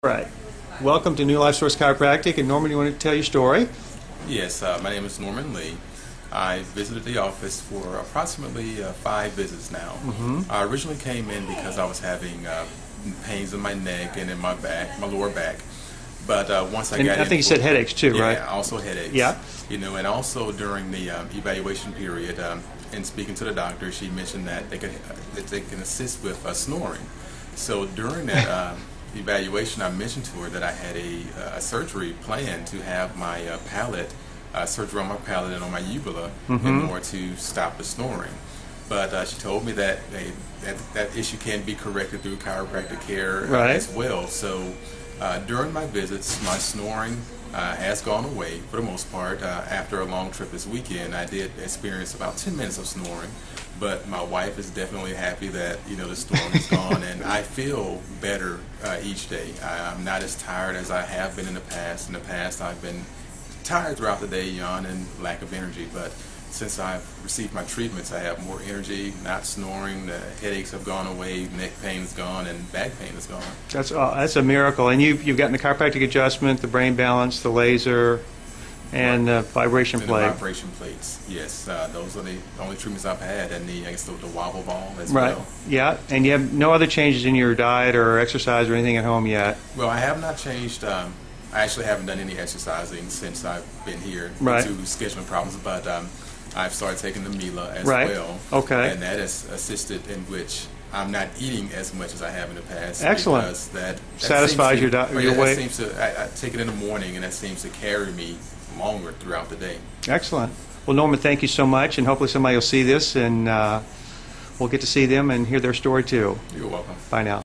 Right. Welcome to New Life Source Chiropractic. And Norman, you want to tell your story? Yes, my name is Norman Lee. I visited the office for approximately 5 visits now. I originally came in because I was having pains in my neck and in my back, my lower back. But once I got in, I think you said headaches too, right? Yeah, also headaches. Yeah. You know, and also during the evaluation period, in speaking to the doctor, she mentioned that they can assist with snoring. So during that evaluation, I mentioned to her that I had a surgery planned to have my palate, surgery on my palate and on my uvula in order to stop the snoring. But she told me that that issue can be corrected through chiropractic care as well. So during my visits, my snoring has gone away for the most part. After a long trip this weekend, I did experience about 10 minutes of snoring, but my wife is definitely happy that the snoring is gone, and I feel better each day. I'm not as tired as I have been in the past. In the past, I've been tired throughout the day, yawning, lack of energy, but since I've received my treatments, I have more energy, not snoring, the headaches have gone away, neck pain is gone, and back pain is gone. That's a miracle. And you've gotten the chiropractic adjustment, the brain balance, the laser, and the vibration plate. The vibration plates, yes. Those are the only treatments I've had, and I guess the wobble ball as well. Yeah, and you have no other changes in your diet or exercise or anything at home yet? Well, I have not changed. I actually haven't done any exercising since I've been here due to scheduling problems, but I've started taking the Mila as well. Okay. And that has assisted in which I'm not eating as much as I have in the past. Excellent. Because that satisfies your weight. That seems to, I take it in the morning, and that seems to carry me longer throughout the day. Excellent. Well, Norman, thank you so much, and hopefully somebody will see this, and we'll get to see them and hear their story too. You're welcome. Bye now.